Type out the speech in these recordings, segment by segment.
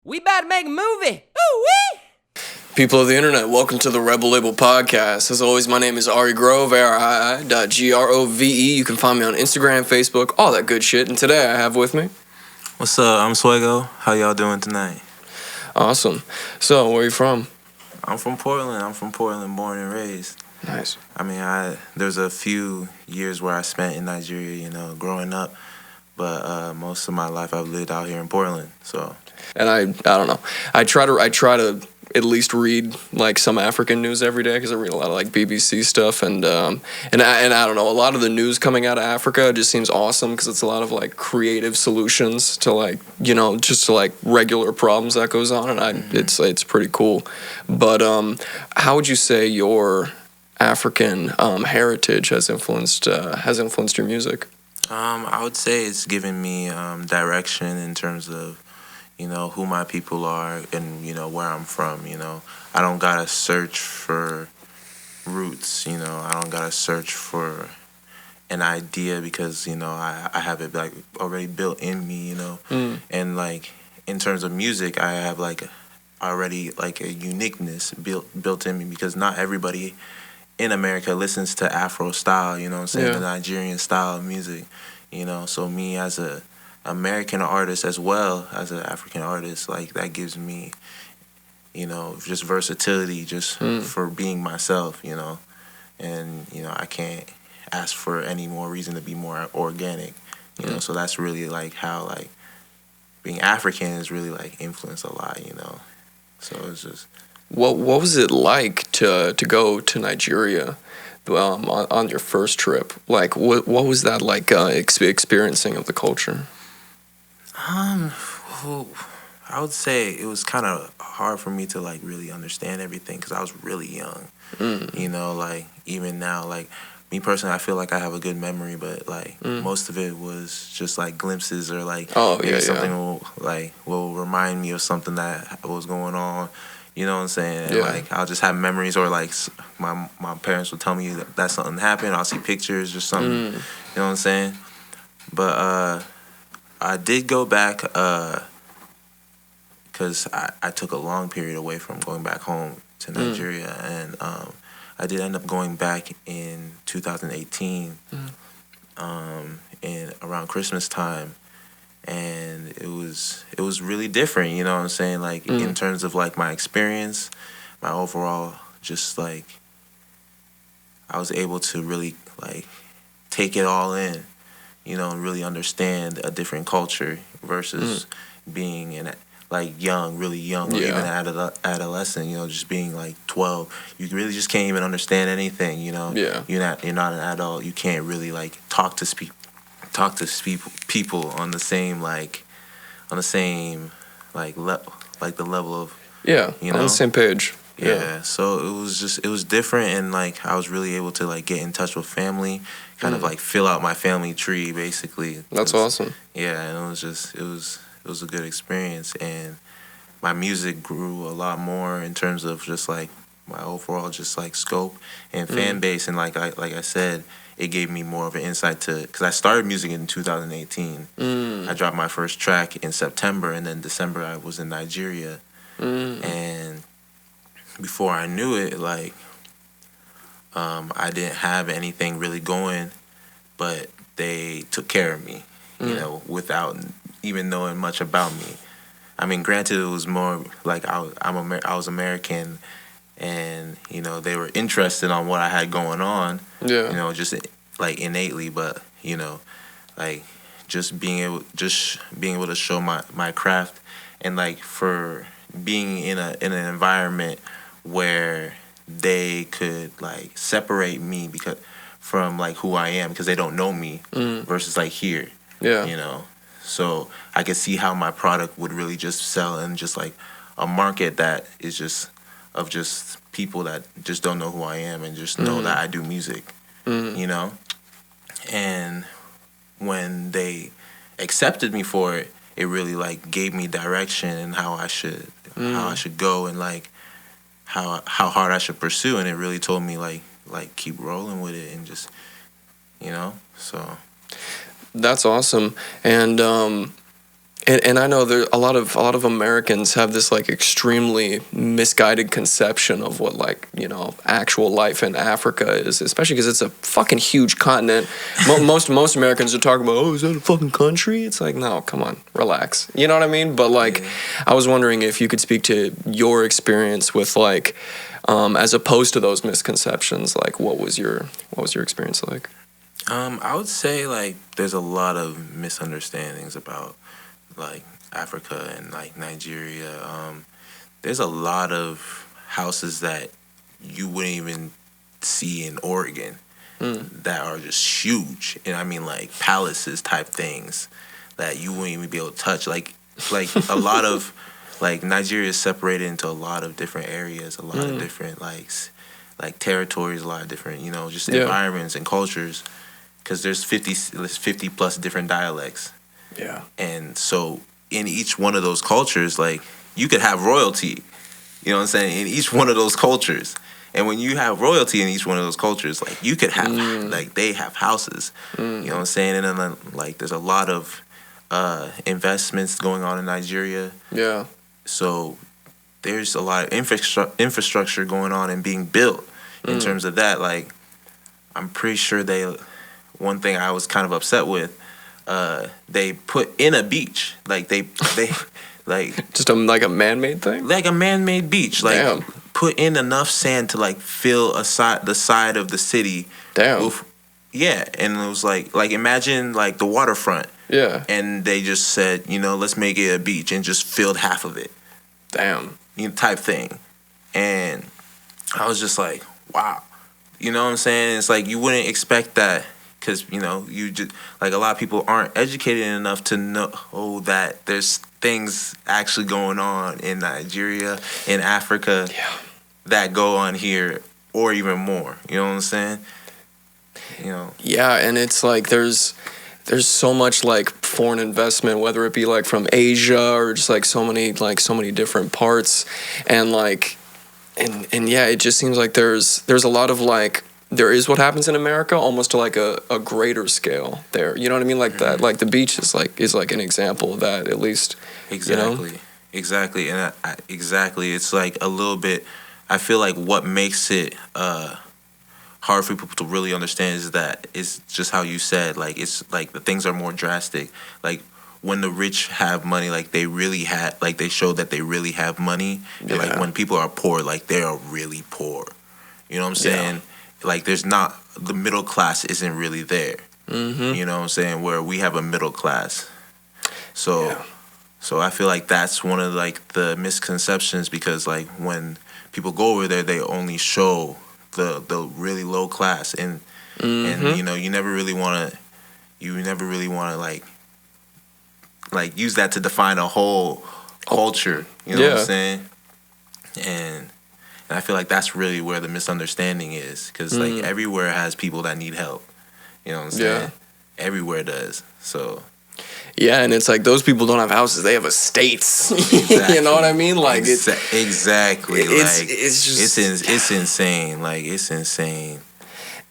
We about to make a movie. Ooh-wee! People of the internet, welcome to the R.E.B.E.L podcast. As always, my name is Arii.grove, Arii.Grove. You can find me on Instagram, Facebook, all that good shit. And today I have with me... What's up? I'm Swego. How y'all doing tonight? Awesome. So, where are you from? I'm from Portland, born and raised. Nice. I mean, there's a few years where I spent in Nigeria, growing up. But most of my life I've lived out here in Portland, so... And I don't know. I try to at least read like some African news every day because I read a lot of like BBC stuff and I don't know, a lot of the news coming out of Africa just seems awesome because it's a lot of like creative solutions to like just to like regular problems that goes on, and it's pretty cool. But how would you say your African heritage has influenced your music? I would say it's given me direction in terms of who my people are and where I'm from. I don't gotta search for roots. I don't gotta search for an idea because I have it like already built in me. And like in terms of music, I have like already like a uniqueness built in me because not everybody in America listens to Afro style. The Nigerian style of music. So me as a American artist as well as an African artist, like that gives me, just versatility just for being myself, and, I can't ask for any more reason to be more organic, so that's really like how like being African is really like influenced a lot, so it's just. What was it like to go to Nigeria on your first trip? Like, what was that like experiencing of the culture? Well, I would say it was kind of hard for me to like really understand everything because I was really young. Like even now, like me personally, I feel like I have a good memory, but like most of it was just like glimpses or like something will remind me of something that was going on. You know what I'm saying? And like I'll just have memories, or like my parents will tell me that something happened. I'll see pictures or something. You know what I'm saying? But I did go back because I took a long period away from going back home to Nigeria, and I did end up going back in 2018, in around Christmas time, and it was really different. You know what I'm saying? Like in terms of like my experience, my overall, just like I was able to really like take it all in. And really understand a different culture versus being like really young, or even adolescent. Just being like 12, you really just can't even understand anything. You're not an adult. You can't really like talk to people on the same like the level of on the same page. Yeah, so it was different, and like I was really able to like get in touch with family, kind of like fill out my family tree basically. That's awesome. Yeah, and it was a good experience, and my music grew a lot more in terms of just like my overall just like scope and fan base, and like I said, it gave me more of an insight to, because I started music in 2018. I dropped my first track in September, and then December I was in Nigeria, and before I knew it, like, I didn't have anything really going, but they took care of me, without even knowing much about me. I mean, granted, it was more like I was American, and they were interested on what I had going on, just like innately, but like just being able to show my craft, and like for being in an environment where they could like separate me because from like who I am, because they don't know me, versus like here. So I could see how my product would really just sell in just like a market that is just people that just don't know who I am and just know that I do music. And when they accepted me for it, it really like gave me direction and how I should go, and like how hard I should pursue, and it really told me like keep rolling with it, and just so That's awesome. And And I know there a lot of Americans have this like extremely misguided conception of what like actual life in Africa is, especially because it's a fucking huge continent. Most Americans are talking about, oh, is that a fucking country? It's like, no, come on, relax. You know what I mean? But like, I was wondering if you could speak to your experience with like, as opposed to those misconceptions. Like, what was your experience like? I would say like there's a lot of misunderstandings about like Africa and like Nigeria. There's a lot of houses that you wouldn't even see in Oregon that are just huge, and I mean like palaces type things that you wouldn't even be able to touch. Like a lot of like Nigeria is separated into a lot of different areas, a lot of different like territories, a lot of different just environments and cultures. Because there's 50 plus different dialects. Yeah. And so in each one of those cultures, like you could have royalty, you know what I'm saying, in each one of those cultures. And when you have royalty in each one of those cultures, like you could have like they have houses, you know what I'm saying? And then like there's a lot of investments going on in Nigeria. Yeah. So there's a lot of infrastructure going on and being built in terms of that. Like I'm pretty sure one thing I was kind of upset with, they put in a beach. Like they like just like a man-made thing. Like a man-made beach. Like Damn. Put in enough sand to like fill the side of the city. Damn. Yeah, and it was like imagine like the waterfront. Yeah. And they just said, let's make it a beach and just filled half of it. Damn. Type thing. And I was just like, wow. You know what I'm saying? It's like you wouldn't expect that. Because, you just, like, a lot of people aren't educated enough to know that there's things actually going on in Nigeria, in Africa, that go on here, or even more. You know what I'm saying? Yeah, and it's like there's so much, like, foreign investment, whether it be, like, from Asia or just, like, so many different parts. And, like, and yeah, it just seems like there's a lot of, like, there is what happens in America almost to like a greater scale there. You know what I mean? Like that, like the beach is like an example of that, at least. Exactly. Exactly. And exactly. It's like a little bit, I feel like what makes it hard for people to really understand is that it's just how you said, like, it's like the things are more drastic. Like when the rich have money, like they really like they show that they really have money. And like when people are poor, like they are really poor. You know what I'm saying? Yeah. Like there's not, the middle class isn't really there. You know what I'm saying? Where we have a middle class. So I feel like that's one of like the misconceptions, because like when people go over there, they only show the really low class, and you never really want to like use that to define a whole culture. You know what I'm saying? And I feel like that's really where the misunderstanding is, because like everywhere has people that need help. You know what I'm saying? Yeah. Everywhere does. So. Yeah, and it's like those people don't have houses; they have estates. Exactly. You know what I mean? Like exactly. It's just it's insane. Like it's insane.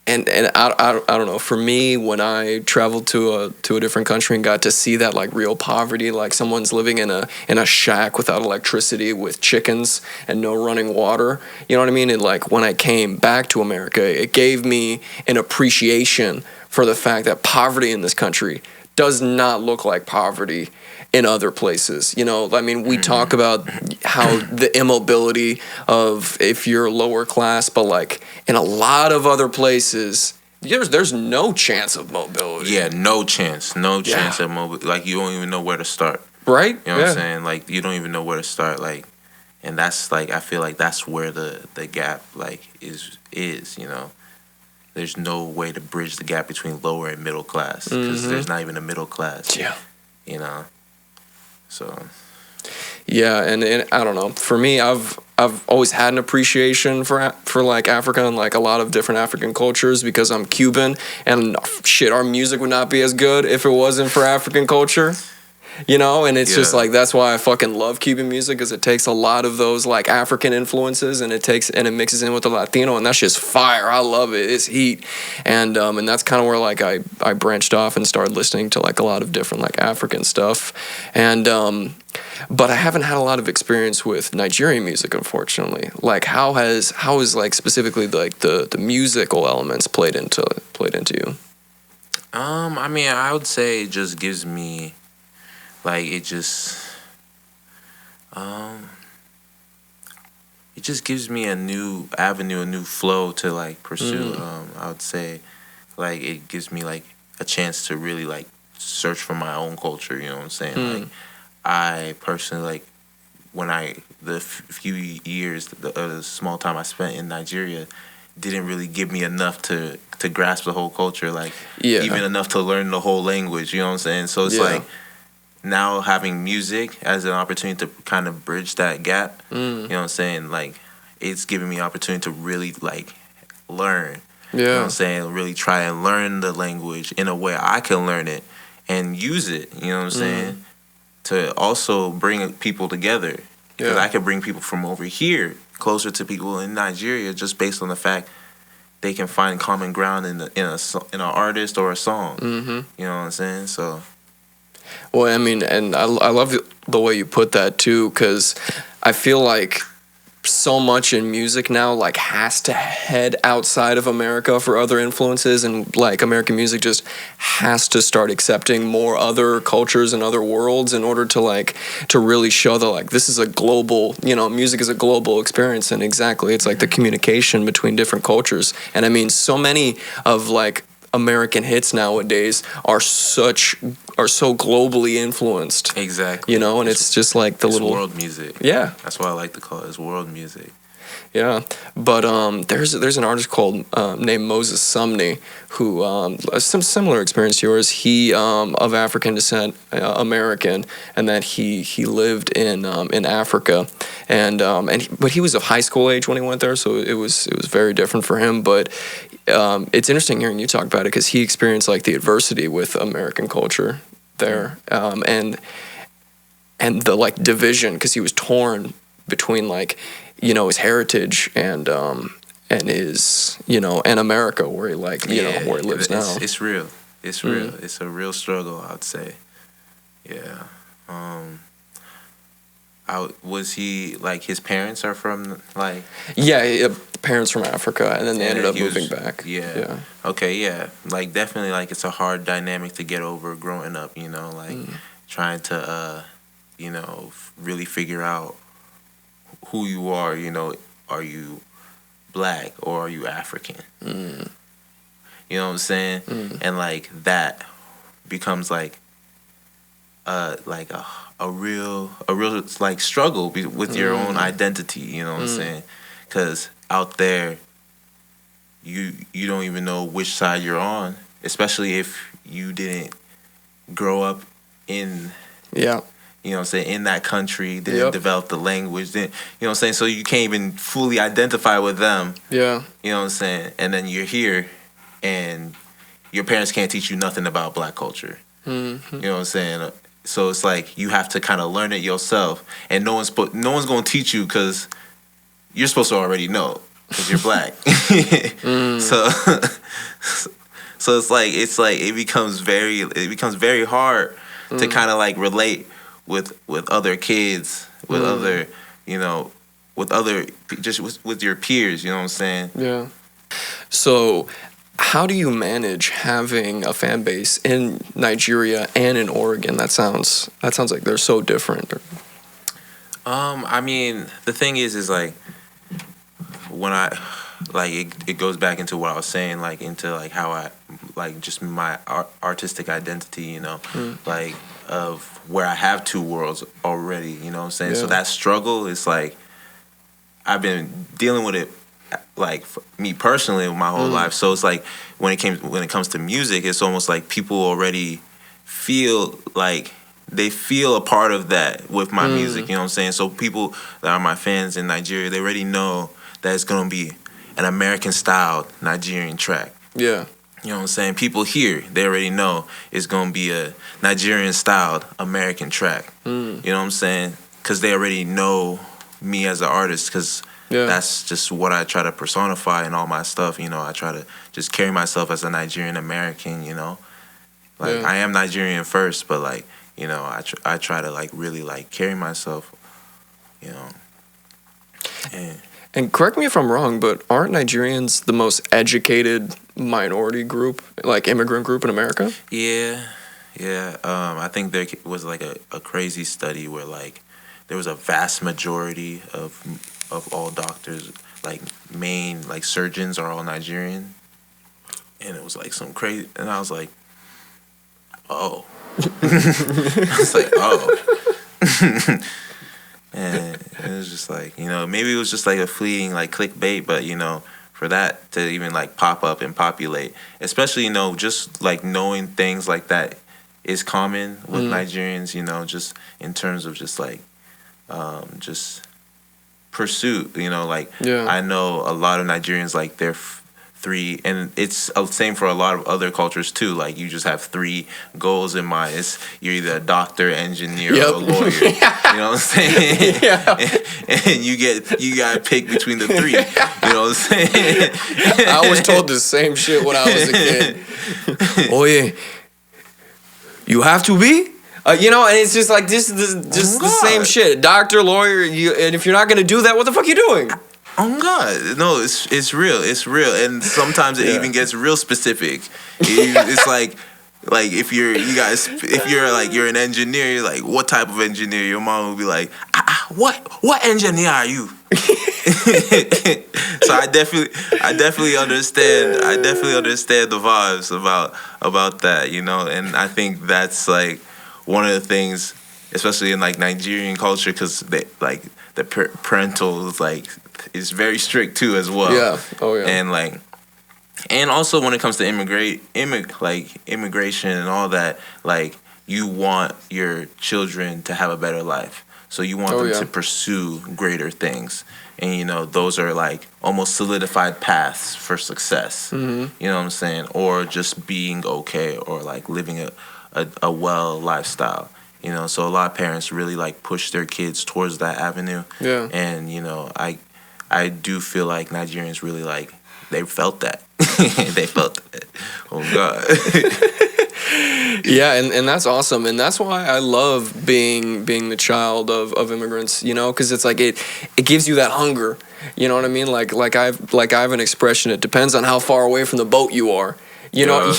And I don't know. For me, when I traveled to a different country and got to see that like real poverty, like someone's living in a shack without electricity, with chickens and no running water. You know what I mean? And like when I came back to America, it gave me an appreciation for the fact that poverty in this country does not look like poverty in other places. You know, I mean, we talk about how the immobility of if you're lower class, but like in a lot of other places, there's no chance of mobility. Yeah, no chance of mobility. Like you don't even know where to start. Right? You know what I'm saying? Like you don't even know where to start. Like, and that's like, I feel like that's where the gap like is, you know. There's no way to bridge the gap between lower and middle class, because there's not even a middle class. Yeah. You know. So. Yeah, and I don't know. For me, I've always had an appreciation for like Africa and like a lot of different African cultures, because I'm Cuban, and shit, our music would not be as good if it wasn't for African culture. you know, and it's just Yeah. like that's why I fucking love Cuban music, because it takes a lot of those like African influences and it mixes in with the Latino, and that's just fire. I love it. It's heat, and that's kind of where like I branched off and started listening to like a lot of different like African stuff, and but I haven't had a lot of experience with Nigerian music, unfortunately. Like how is like specifically like the musical elements played into you? I mean, I would say it just gives me, like, it just gives me a new avenue, a new flow to like pursue. I would say, like, it gives me like a chance to really like search for my own culture. You know what I'm saying? Like, I personally like when few years, the small time I spent in Nigeria, didn't really give me enough to grasp the whole culture, like even enough to learn the whole language. You know what I'm saying? So it's like now having music as an opportunity to kind of bridge that gap. You know what I'm saying? Like it's giving me opportunity to really like learn. You know what I'm saying? Really try and learn the language in a way I can learn it and use it. You know what I'm saying? To also bring people together. Because I could bring people from over here closer to people in Nigeria just based on the fact they can find common ground in an artist or a song. You know what I'm saying? So, well, I mean, and I love the way you put that too, because I feel like so much in music now like has to head outside of America for other influences, and like American music just has to start accepting more other cultures and other worlds in order to like to really show that like this is a global, you know, music is a global experience. And exactly, it's like the communication between different cultures. And I mean, so many of like American hits nowadays are so globally influenced. exactly. You know, and it's just like the It's little world music. yeah. That's why I like to call it. It's world music. Yeah, but there's an artist called named Moses Sumney who has some similar experience to yours. He of African descent, American, and that he lived in Africa, but he was of high school age when he went there, so it was very different for him. But it's interesting hearing you talk about it because he experienced like the adversity with American culture there, and the like division because he was torn between like, you know, his heritage and his, you know, and America where he like, you know, where he lives now. It's real. It's real. It's a real struggle, I'd say. Yeah. Was he like his parents are from like? Yeah, parents from Africa, and then they ended up he was- moving back. Yeah. Okay. Yeah. Like definitely, like it's a hard dynamic to get over growing up. You know, like trying to, you know, really figure out who you are. You know, are you black or are you African? You know what I'm saying? And like that becomes like a real like struggle with your own identity. You know what I'm saying? Because out there, you don't even know which side you're on, especially if you didn't grow up in. Yeah. You know what I'm saying? In that country, didn't develop the language, didn't, you know what I'm saying? So you can't even fully identify with them. Yeah. You know what I'm saying? And then you're here and your parents can't teach you nothing about black culture. You know what I'm saying? So it's like you have to kind of learn it yourself, and no one's going to teach you because you're supposed to already know because you're black. So it's like it becomes very hard to kind of like relate with other kids, with other, you know, with other, just with your peers, you know what I'm saying? Yeah. So how do you manage having a fan base in Nigeria and in Oregon? That sounds like they're so different. I mean, the thing is like when I like it goes back into what I was saying, like into like how I like just my artistic identity, you know, like of where I have two worlds already, you know what I'm saying? So that struggle is like I've been dealing with it like for me personally my whole life. So it's like when it comes to music, it's almost like people already feel like they feel a part of that with my music, you know what I'm saying? So people that are my fans in Nigeria, they already know that it's gonna be an American style Nigerian track. Yeah. You know what I'm saying? People here, they already know it's gonna be a Nigerian styled American track. You know what I'm saying? Because they already know me as an artist. Because Yeah. that's just what I try to personify in all my stuff. You know, I try to just carry myself as a Nigerian American. You know, like Yeah. I am Nigerian first, but like you know, I try to like really like carry myself. You know, and And correct me if I'm wrong, but aren't Nigerians the most educated minority group, like immigrant group in America? yeah, yeah. I think there was like a crazy study where like there was a vast majority of all doctors, like main like surgeons, are all Nigerian, and it was like some crazy. And I was like, oh, I was like, oh, and it was just like you know maybe it was just like a fleeting like clickbait, but you know. For that to even like pop up and populate, especially you know just like knowing things like that is common with Nigerians, you know, just in terms of just like just pursuit, you know, like Yeah. I know a lot of Nigerians like they're three, and it's the same for a lot of other cultures too. Like you just have three goals in mind. It's you're either a doctor, engineer, Yep. or a lawyer. You know what I'm saying? Yeah. And you gotta pick between the three. You know what I'm saying? I was told the same shit when I was a kid. Oh yeah, you have to be. You know, and it's just like this is just the same God. shit. Doctor, lawyer, and if you're not gonna do that, what the fuck you doing? Oh God, no, it's real, and sometimes it Yeah. even gets real specific. It's like if you're like you're an engineer, you're like what type of engineer? Your mom will be like, what engineer are you? So I definitely understand the vibes about that, you know, and I think that's like one of the things, especially in like Nigerian culture, because they like the parental is like is very strict too as well. Yeah. Oh yeah. And like, and also when it comes to immigration and all that, like you want your children to have a better life, so you want Oh, them yeah. to pursue greater things, and you know those are like almost solidified paths for success. You know what I'm saying, or just being okay, or like living a well lifestyle. You know, so a lot of parents really like push their kids towards that avenue. Yeah. And you know, I do feel like Nigerians really like they felt that. They felt that. Oh God. Yeah, and that's awesome, and that's why I love being the child of immigrants, you know, because it's like it gives you that hunger, you know what I mean? Like I have an expression. It depends on how far away from the boat you are, you know.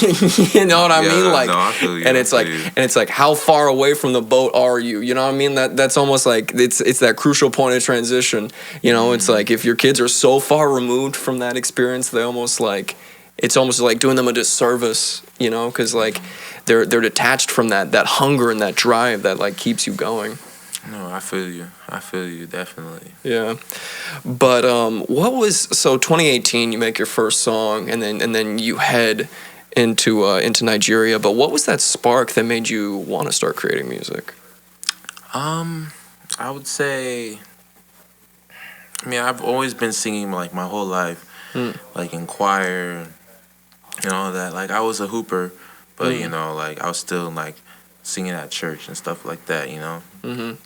You know what I mean? Like, no, I feel you, and I it's feel like you. and it's like how far away from the boat are you? You know what I mean? That's almost like it's that crucial point of transition. You know, it's like if your kids are so far removed from that experience, they almost like. It's almost like doing them a disservice, you know, because like they're detached from that hunger and that drive that like keeps you going. No, I feel you definitely. Yeah, but what was so 2018? You make your first song, and then you head into Nigeria. But what was that spark that made you want to start creating music? I would say, I mean, I've always been singing like my whole life, like in choir, and all that. Like I was a hooper, but you know, like I was still like singing at church and stuff like that, you know.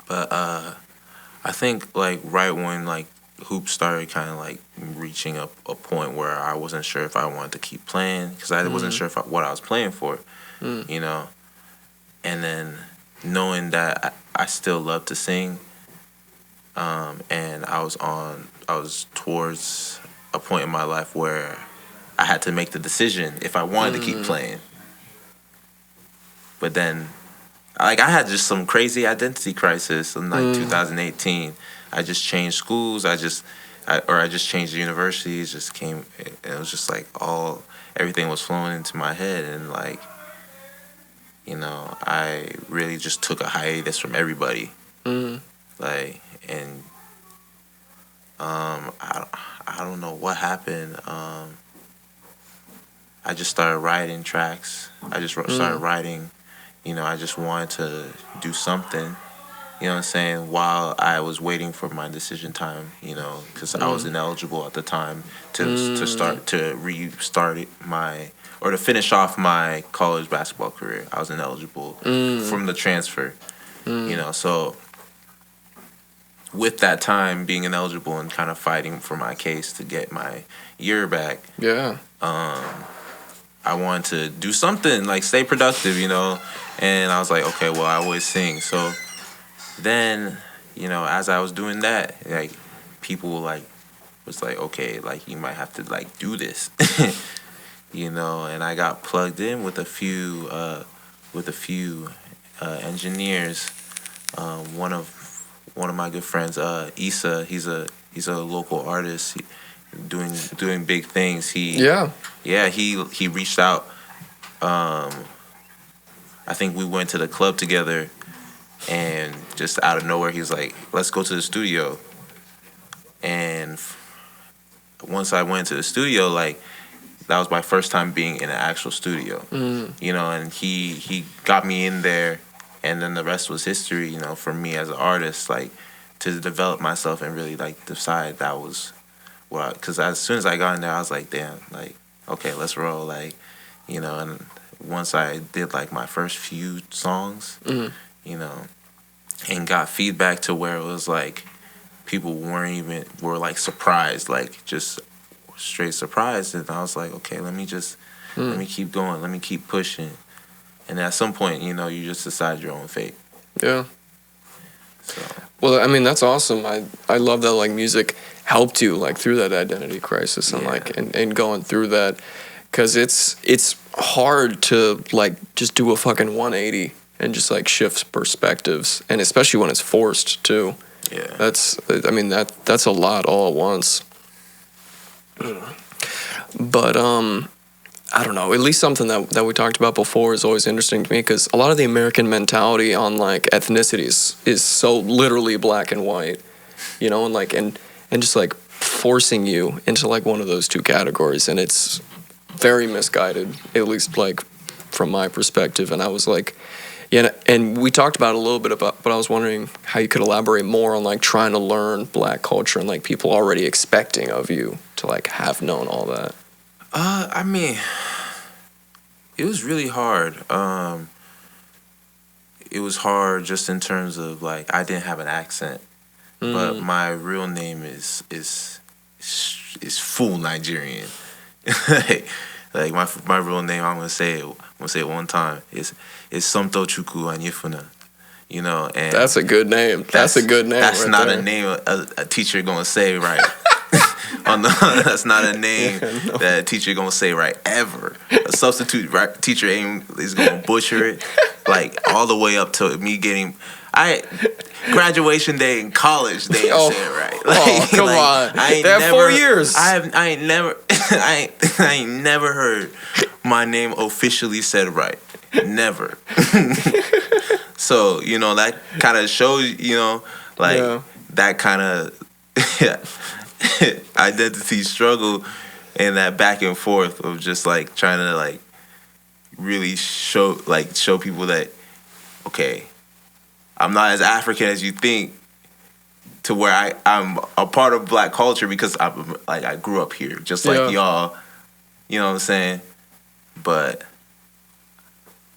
But I think like right when like hoop started kind of like reaching a point where I wasn't sure if I wanted to keep playing because I wasn't sure what I was playing for, you know. And then knowing that I still love to sing, and I was towards a point in my life where I had to make the decision if I wanted to keep playing. But then, like, I had just some crazy identity crisis in like 2018. I just changed schools. I just changed universities. Just came. It was just like everything was flowing into my head, and like, you know, I really just took a hiatus from everybody. Like, and I don't know what happened. I just started writing tracks. I just started writing. You know, I just wanted to do something, You know what I'm saying? While I was waiting for my decision time, you know, because I was ineligible at the time to start to restart to finish off my college basketball career. I was ineligible from the transfer, you know. So with that time being ineligible and kind of fighting for my case to get my year back, Yeah. I wanted to do something like stay productive, you know. And I was like, okay, well, I always sing, so then, you know, as I was doing that, like people like was like, okay, like you might have to like do this, you know. And I got plugged in with a few engineers. One of my good friends, Issa, he's a local artist, doing big things. He reached out. I think we went to the club together. And just out of nowhere, he was like, let's go to the studio. And once I went to the studio, like, that was my first time being in an actual studio. You know, and he got me in there, and then the rest was history, you know, for me as an artist, like, to develop myself and really, like, decide that was what, because as soon as I got in there, I was like, damn, like, okay, let's roll, like, you know. And once I did, like, my first few songs, you know, and got feedback to where it was like people were like surprised, like just straight surprised. And I was like, okay, let me keep going, let me keep pushing. And at some point, you know, you just decide your own fate. Yeah. So. Well, I mean, that's awesome. I love that, like, music helped you, like, through that identity crisis and like and going through that, because it's hard to like just do a fucking 180 and just like shifts perspectives, and especially when it's forced too. Yeah. That's a lot all at once. But I don't know, at least something that we talked about before is always interesting to me, because a lot of the American mentality on like ethnicities is so literally black and white, you know, and like and just like forcing you into like one of those two categories, and it's very misguided, at least like from my perspective. And I was like, yeah, and we talked about it a little bit about, but I was wondering how you could elaborate more on like trying to learn black culture and like people already expecting of you to like have known all that. I mean, it was really hard. It was hard just in terms of like I didn't have an accent, but my real name is full Nigerian. Like my real name, I'm gonna say it one time. Is Somto Chukwu Anyifuna. You know, and that's a good name. That's a good name. That's right not there. a name a teacher gonna say right. That's not a name that a teacher gonna say right ever. A substitute teacher is gonna butcher it, like all the way up to me getting. Graduation day in college, they didn't say it right. Like, come on! They have 4 years. I ain't never heard my name officially said right. Never. So, you know, that kind of shows, you know, like that kind of identity struggle and that back and forth of just like trying to like really show people that, okay, I'm not as African as you think, to where I'm a part of black culture because I grew up here just like y'all, you know what I'm saying? But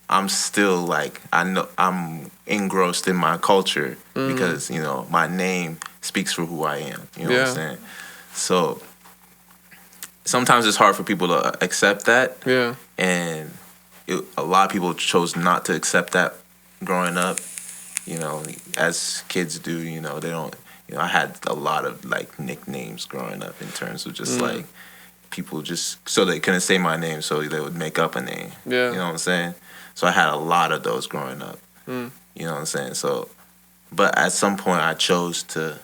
I'm still like, I know I'm engrossed in my culture because, you know, my name speaks for who I am, you know what I'm saying? So sometimes it's hard for people to accept that. Yeah. And a lot of people chose not to accept that growing up. You know, as kids do, you know, they don't, you know, I had a lot of like nicknames growing up in terms of just like people just, so they couldn't say my name, so they would make up a name. Yeah. You know what I'm saying? So I had a lot of those growing up. You know what I'm saying? So, but at some point I chose to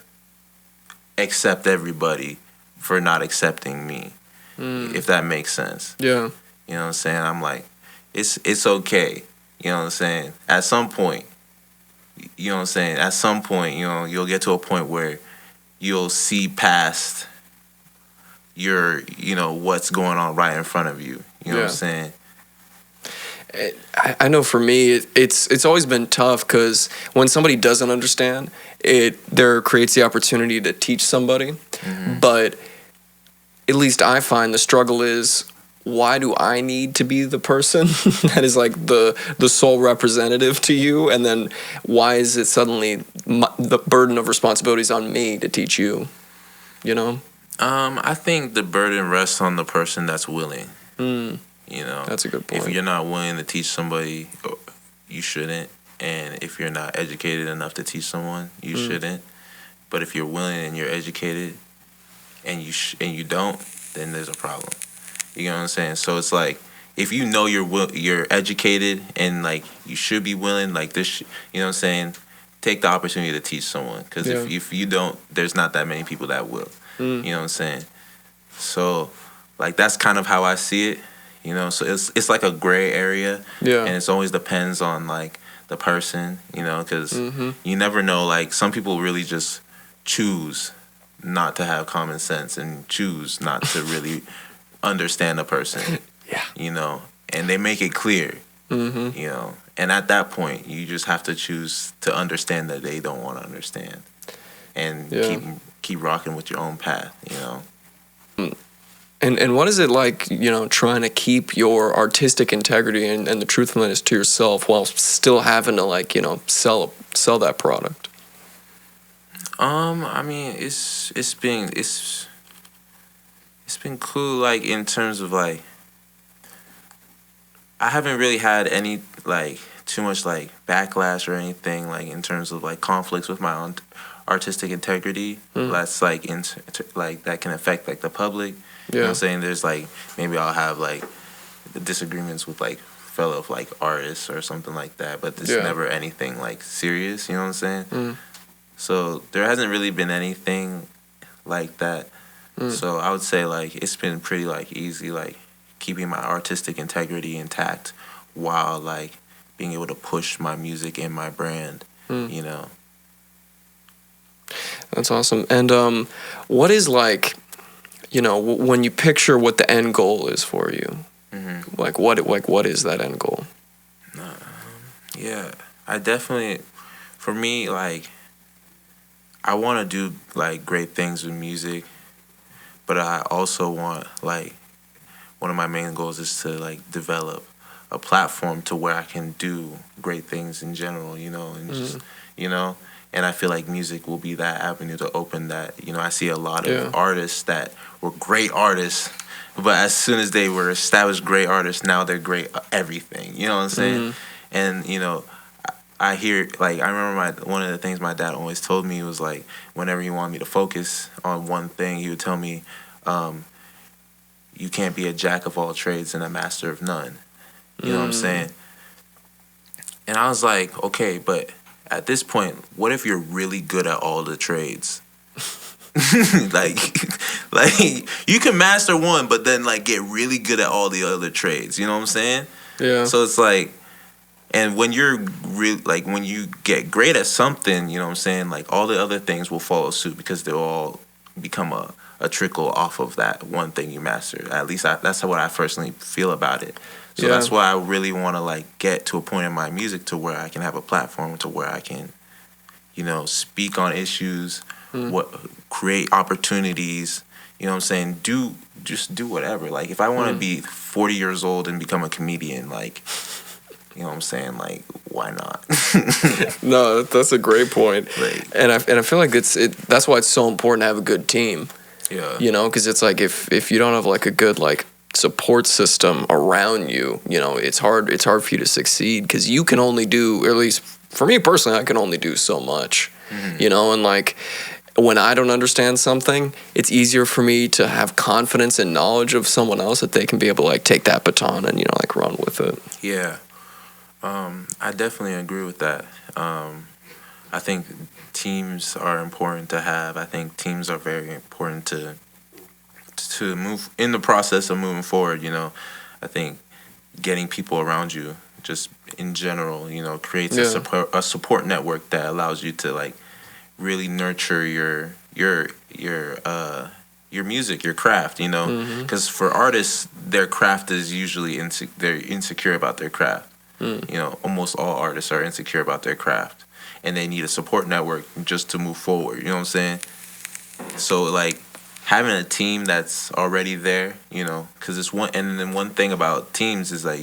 accept everybody for not accepting me, if that makes sense. Yeah. You know what I'm saying? I'm like, it's okay. You know what I'm saying? At some point, you know what I'm saying? At some point, you know, you'll get to a point where you'll see past your, you know, what's going on right in front of you. You know what I'm saying? I know for me, it's always been tough because when somebody doesn't understand, it there creates the opportunity to teach somebody. But at least I find the struggle is, why do I need to be the person that is like the sole representative to you, and then why is it suddenly the burden of responsibilities on me to teach you? You know. I think the burden rests on the person that's willing. You know, That's a good point. if you're not willing to teach somebody, you shouldn't. And if you're not educated enough to teach someone, you shouldn't. But if you're willing and you're educated, and you don't, then there's a problem. You know what I'm saying? So it's like, if you know you're educated and like you should be willing, like this, you know what I'm saying? Take the opportunity to teach someone, because if you don't, there's not that many people that will. You know what I'm saying? So like that's kind of how I see it. You know, so it's like a gray area, and it always depends on like the person, you know, because you never know. Like some people really just choose not to have common sense and choose not to really understand a person. You know, and they make it clear. You know, and at that point, you just have to choose to understand that they don't want to understand, and keep rocking with your own path. You know. And what is it like, you know, trying to keep your artistic integrity and the truthfulness to yourself while still having to, like, you know, sell that product? I mean, it's been cool, like in terms of like I haven't really had any like too much like backlash or anything like in terms of like conflicts with my own artistic integrity. That's like like that can affect like the public. You know what I'm saying? There's like, maybe I'll have like disagreements with like fellow like artists or something like that, but it's never anything like serious, you know what I'm saying? So there hasn't really been anything like that. So I would say like it's been pretty like easy, like keeping my artistic integrity intact while like being able to push my music and my brand, you know. That's awesome. And what is like, you know, when you picture what the end goal is for you, like what is that end goal? Yeah, I definitely, for me, like, I want to do like great things with music, but I also want like, one of my main goals is to like develop a platform to where I can do great things in general, you know, and just, you know. And I feel like music will be that avenue to open that. You know, I see a lot of artists that were great artists, but as soon as they were established great artists, now they're great at everything. You know what I'm saying? And, you know, I hear, like, I remember one of the things my dad always told me was, like, whenever he wanted me to focus on one thing, he would tell me, you can't be a jack of all trades and a master of none. You know what I'm saying? And I was like, okay, but at this point, what if you're really good at all the trades? like you can master one, but then like get really good at all the other trades. You know what I'm saying? Yeah. So it's like, and when you're like when you get great at something, you know what I'm saying? Like all the other things will follow suit because they'll all become a trickle off of that one thing you mastered. At least that's what I personally feel about it. So that's why I really want to like get to a point in my music to where I can have a platform to where I can, you know, speak on issues, create opportunities. You know what I'm saying? Just do whatever. Like if I want to be 40 years old and become a comedian, like, you know what I'm saying? Like, why not? No, that's a great point. Like, and I feel like that's why it's so important to have a good team. Yeah. You know, because it's like if you don't have like a good like support system around you, you know, it's hard for you to succeed, because you can only do, or at least for me personally, I can only do so much. You know, and like when I don't understand something, it's easier for me to have confidence and knowledge of someone else that they can be able to like take that baton and, you know, like run with it. Yeah. I definitely agree with that. I think teams are important to have. I think teams are very important to move in the process of moving forward. You know, I think getting people around you, just in general, you know, creates a support network that allows you to like really nurture your your music, your craft, you know, because for artists, their craft is usually they're insecure about their craft. You know, almost all artists are insecure about their craft, and they need a support network just to move forward. You know what I'm saying? So like having a team that's already there, you know, because it's one. And then one thing about teams is like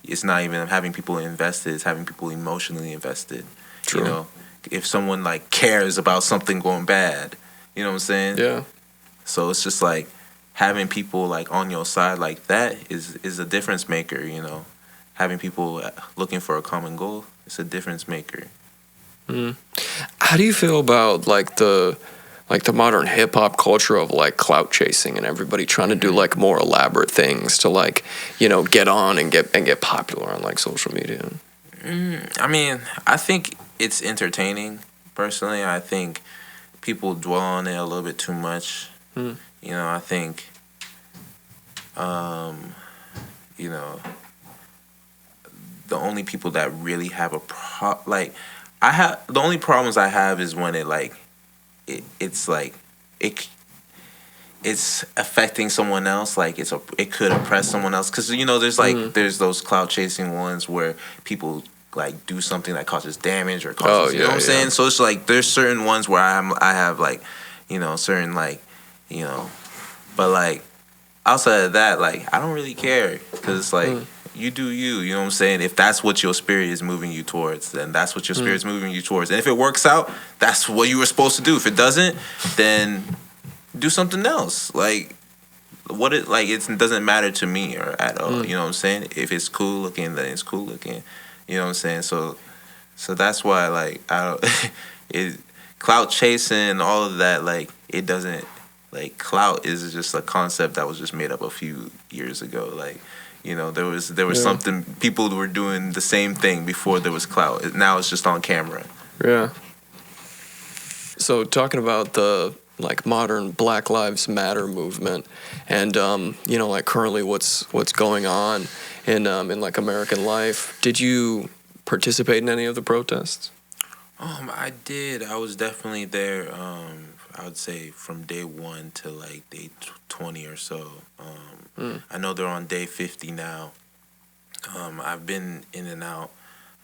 it's not even having people invested; it's having people emotionally invested. True. You know, if someone like cares about something going bad, you know what I'm saying? Yeah. So it's just like having people like on your side like that is a difference maker, you know. Having people looking for a common goal, it's a difference maker. How do you feel about like the modern hip hop culture of like clout chasing and everybody trying to do like more elaborate things to like, you know, get on and get popular on like social media? I mean, I think it's entertaining. Personally, I think people dwell on it a little bit too much. You know, I think, you know, the only people that really have the only problems I have is when it like, it's affecting someone else. Like it could oppress someone else. Cause you know, there's those cloud chasing ones where people like do something that causes damage or causes, you know what I'm saying? So it's like, there's certain ones where I have like, you know, certain like, you know, but like outside of that, like I don't really care, because it's like you do you know what I'm saying? If that's what your spirit is moving you towards, then that's what your spirit's moving you towards. And if it works out, that's what you were supposed to do. If it doesn't, then do something else. Like it doesn't matter to me or at all. You know what I'm saying? If it's cool looking, then it's cool looking. You know what I'm saying? So that's why like I don't clout chasing, all of that, like it doesn't, like clout is just a concept that was just made up a few years ago. Like, you know, there was something, people were doing the same thing before there was clout. Now it's just on camera. Yeah. So talking about the like modern Black Lives Matter movement, and you know, like currently what's going on in like American life, did you participate in any of the protests? I did. I was definitely there. I would say from day 1 to like day 20 or so. I know they're on day 50 now. I've been in and out.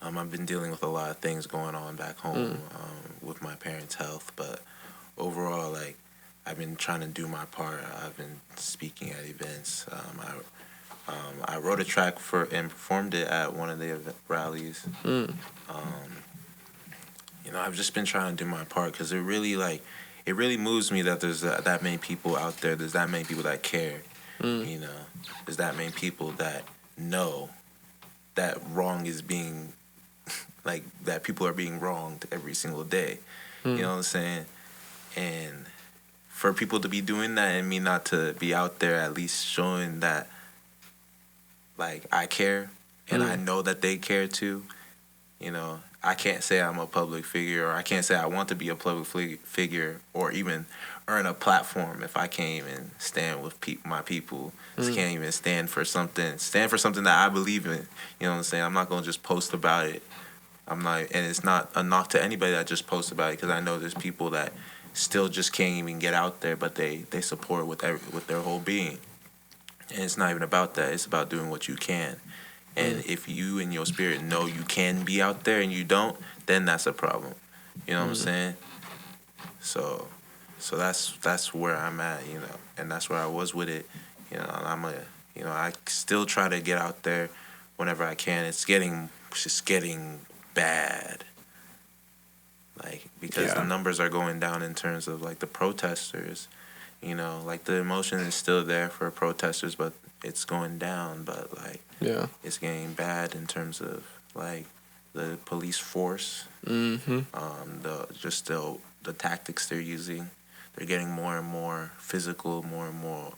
I've been dealing with a lot of things going on back home with my parents' health, but overall, like I've been trying to do my part. I've been speaking at events. I wrote a track and performed it at one of the rallies. You know, I've just been trying to do my part, because it really moves me that there's that many people out there. There's that many people that care. You know, there's that many people that know that wrong is being, like, that people are being wronged every single day. You know what I'm saying? And for people to be doing that and me not to be out there at least showing that, like, I care and I know that they care too, you know, I can't say I'm a public figure, or I can't say I want to be a public figure, or even earn a platform if I can't even stand with my people. Just can't even stand for something that I believe in. You know what I'm saying? I'm not gonna just post about it. I'm not, and it's not a knock to anybody that just posts about it, because I know there's people that still just can't even get out there, but they support with their whole being. And it's not even about that. It's about doing what you can. And if you in your spirit know you can be out there and you don't, then that's a problem. You know what I'm saying? So that's where I'm at, you know, and that's where I was with it. You know, and I still try to get out there whenever I can. It's just getting bad. Like, because the numbers are going down in terms of like the protesters. You know, like the emotion is still there for protesters, but it's going down. But like, it's getting bad in terms of like the police force. The tactics they're using. They're getting more and more physical, more and more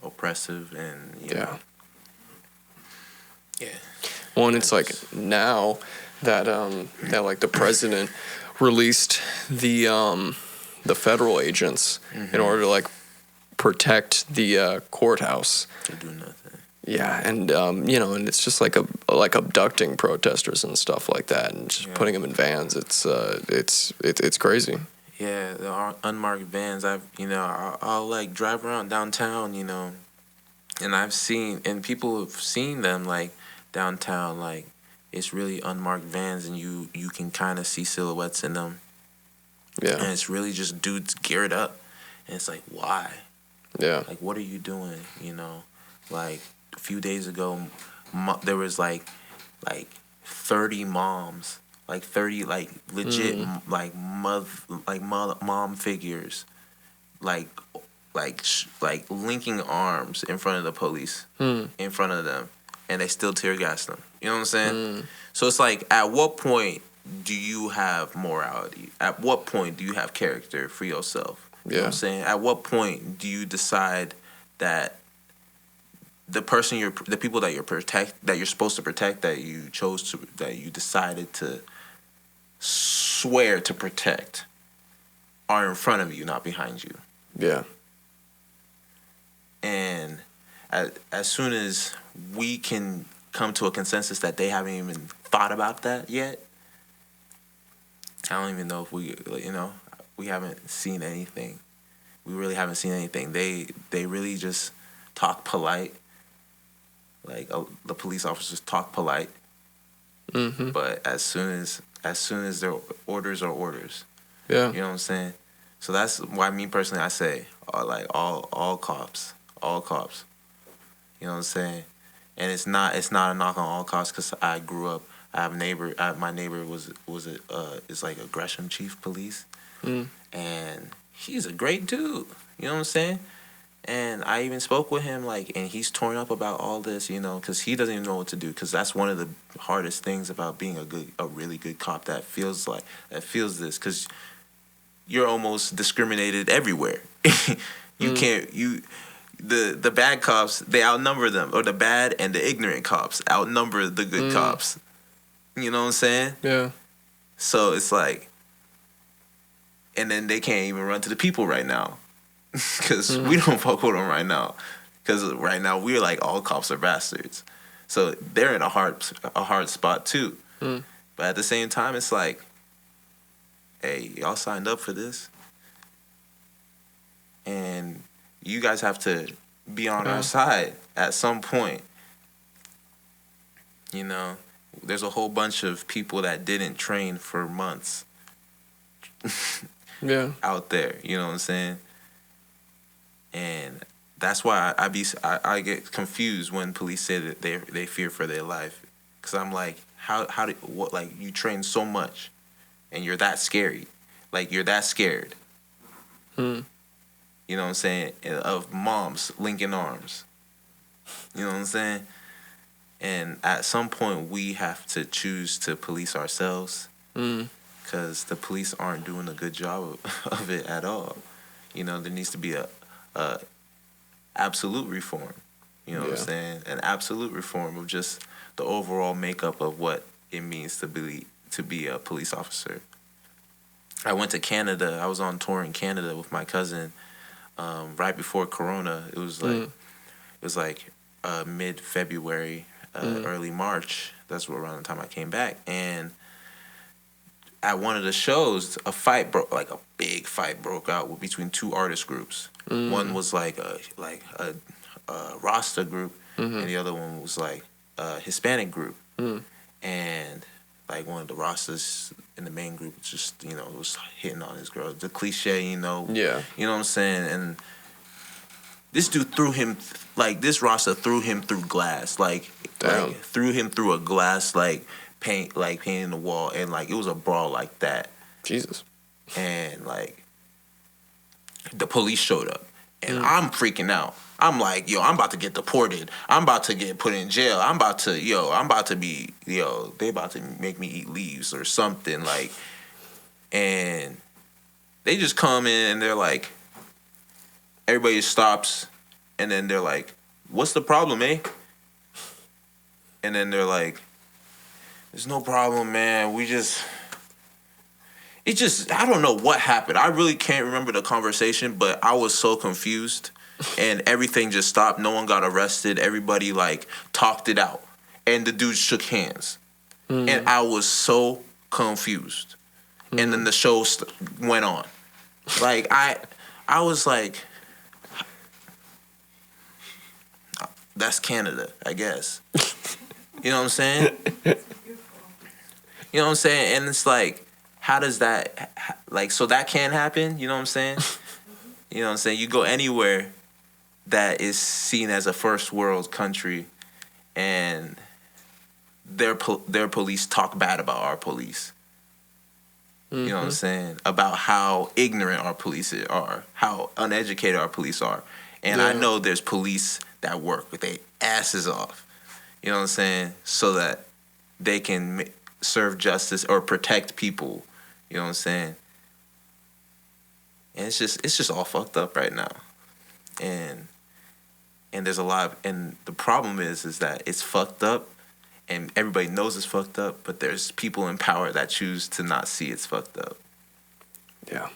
oppressive, and you know. Yeah. Well, and it's like now that that like the president released the federal agents in order to like protect the courthouse. To do nothing. Yeah, and you know, and it's just like abducting protesters and stuff like that, and just putting them in vans. It's crazy. Yeah, the unmarked vans. I'll like drive around downtown, and people have seen them like downtown, like it's really unmarked vans, and you can kind of see silhouettes in them, and Yeah. it's really just dudes geared up, and it's like, why? Yeah. Like, what are you doing? Like a few days ago, there was like 30 moms, like 30 like legit mom figures, like like linking arms in front of the police, in front of them, and they still tear gas them. You know what I'm saying? So it's like, at what point do you have morality? At what point do you have character for yourself? You know what I'm saying? At what point do you decide that the people that you're supposed to protect, that you decided to swear to protect, are in front of you, not behind you? Yeah. And as soon as we can come to a consensus that they haven't even thought about that yet, I don't even know if we haven't seen anything. We really haven't seen anything. They really just talk polite. Like, the police officers talk polite, but as soon as their orders are orders, Yeah. you know what I'm saying. So that's why, me personally, I say, like, all cops, all cops. You know what I'm saying. And it's not a knock on all cops, because I grew up. I have a neighbor. My neighbor is like a Gresham Chief Police, and he's a great dude. You know what I'm saying. And I even spoke with him, like, and he's torn up about all this, because he doesn't even know what to do. Because that's one of the hardest things about being a really good cop. That feels this, because you're almost discriminated everywhere. You can't the bad cops, they outnumber them, or the bad and the ignorant cops outnumber the good cops. You know what I'm saying? Yeah. So it's like, and then they can't even run to the people right now. Because we don't fuck with them right now. Because right now we're like, all cops are bastards. So they're in a hard spot too. But at the same time, it's like, hey, y'all signed up for this, and you guys have to be on our side at some point. There's a whole bunch of people that didn't train for months. Yeah. Out there, you know what I'm saying? And that's why I get confused when police say that they fear for their life, because I'm like, you train so much, and you're that scary, like, you're that scared. You know what I'm saying? Of moms linking arms. You know what I'm saying? And at some point, we have to choose to police ourselves, because the police aren't doing a good job of it at all. There needs to be a absolute reform. You know what I'm saying? An absolute reform of just the overall makeup of what it means to be a police officer. I went to Canada. I was on tour in Canada with my cousin, right before Corona. It was like mid-February, early March. That's around the time I came back. And at one of the shows, a big fight broke out between two artist groups. One was like a Rasta group, and the other one was like a Hispanic group. And like, one of the Rastas in the main group just, was hitting on his girl. The cliche, Yeah. You know what I'm saying? And this dude this Rasta threw him through glass, threw him through a glass, painting the wall, and like, it was a brawl like that. Jesus. And like, the police showed up, and I'm freaking out. I'm like, I'm about to get deported. I'm about to get put in jail. I'm about to be, they about to make me eat leaves or something, like. And they just come in, and they're like, everybody stops, and then they're like, what's the problem, eh? And then they're like, there's no problem, man. I don't know what happened. I really can't remember the conversation, but I was so confused, and everything just stopped. No one got arrested. Everybody talked it out, and the dude shook hands, and I was so confused. And then the show went on. Like I was like, that's Canada, I guess. You know what I'm saying? You know what I'm saying? And it's like, how does that, like, so that can't happen? You know what I'm saying? You know what I'm saying? You go anywhere that is seen as a first world country, and their police talk bad about our police. You know what I'm saying? About how ignorant our police are, how uneducated our police are. And I know there's police that work with their asses off. You know what I'm saying? So that they can serve justice or protect people. You know what I'm saying? And it's just all fucked up right now. And there's a lot of, and the problem is that it's fucked up and everybody knows it's fucked up, but there's people in power that choose to not see it's fucked up. Yeah.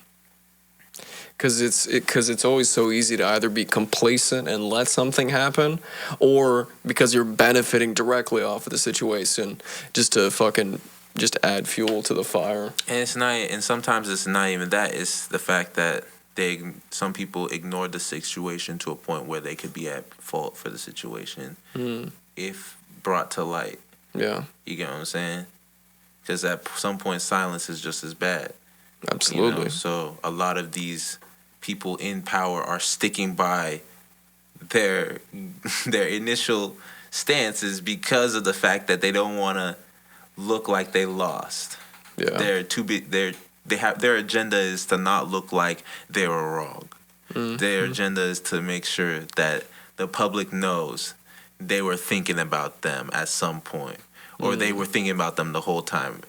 Because it's always so easy to either be complacent and let something happen, or because you're benefiting directly off of the situation, just to fucking just add fuel to the fire. And it's not, and sometimes it's not even that. It's the fact that some people ignore the situation to a point where they could be at fault for the situation if brought to light. Yeah. You get what I'm saying? Because at some point, silence is just as bad. Absolutely. You know? So a lot of these people in power are sticking by their initial stances because of the fact that they don't want to look like they lost. Yeah. They're too big. Their agenda is to not look like they were wrong. Their agenda is to make sure that the public knows they were thinking about them at some point, or they were thinking about them the whole time.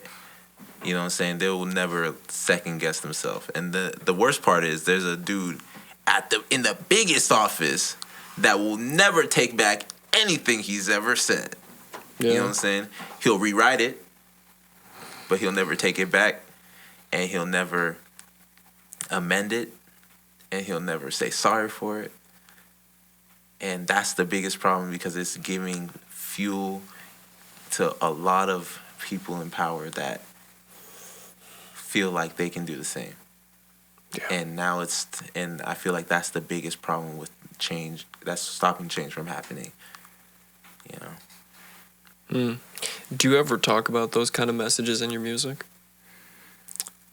You know what I'm saying? They will never second guess themselves. And the worst part is there's a dude in the biggest office that will never take back anything he's ever said. Yeah. You know what I'm saying? He'll rewrite it, but he'll never take it back, and he'll never amend it, and he'll never say sorry for it. And that's the biggest problem, because it's giving fuel to a lot of people in power that feel like they can do the same. Yeah. And now and I feel like that's the biggest problem with change. That's stopping change from happening. You know. Do you ever talk about those kind of messages in your music?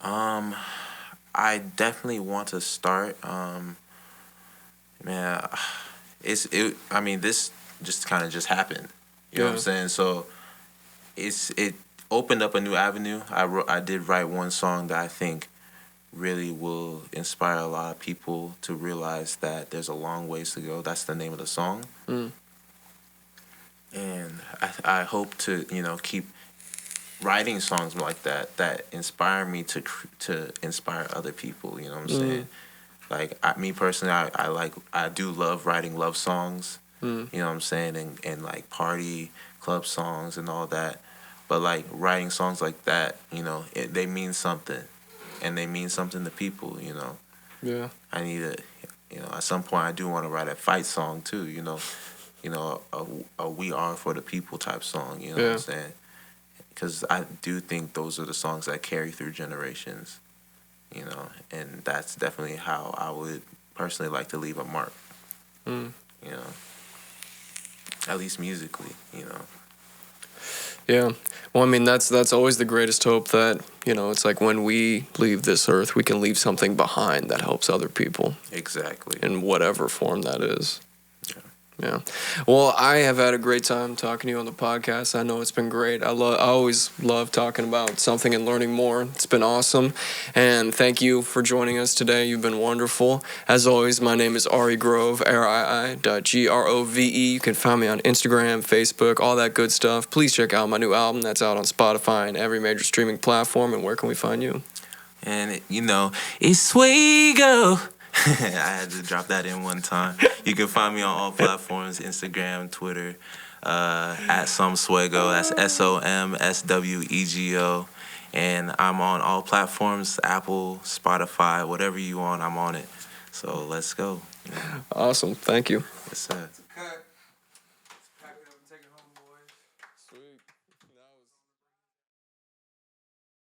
I definitely want to start. Man, I mean, this just kind of just happened. You know what I'm saying? So it opened up a new avenue. I did write one song that I think really will inspire a lot of people to realize that there's a long ways to go. That's the name of the song. And I hope to, keep writing songs like that inspire me to inspire other people. You know what I'm saying? Like me personally, I do love writing love songs. You know what I'm saying? And like party club songs and all that. But like writing songs like that, they mean something, and they mean something to people. Yeah. I need at some point I do want to write a fight song too. A "We Are for the People" type song. You know what I'm saying? Because I do think those are the songs that carry through generations. And that's definitely how I would personally like to leave a mark. At least musically. Yeah. Well, I mean, that's always the greatest hope, that, it's like when we leave this earth, we can leave something behind that helps other people. Exactly. In whatever form that is. Yeah. Well, I have had a great time talking to you on the podcast. I know it's been great. I always love talking about something and learning more. It's been awesome. And thank you for joining us today. You've been wonderful. As always, my name is R.E.Grove, RII.GROVE. You can find me on Instagram, Facebook, all that good stuff. Please check out my new album that's out on Spotify and every major streaming platform. And where can we find you? And, it's Swego. I had to drop that in one time. You can find me on all platforms, Instagram, Twitter, at Swego. That's SOMSWEGO. And I'm on all platforms, Apple, Spotify, whatever you want, I'm on it. So let's go. Awesome. Thank you. Yes, sir.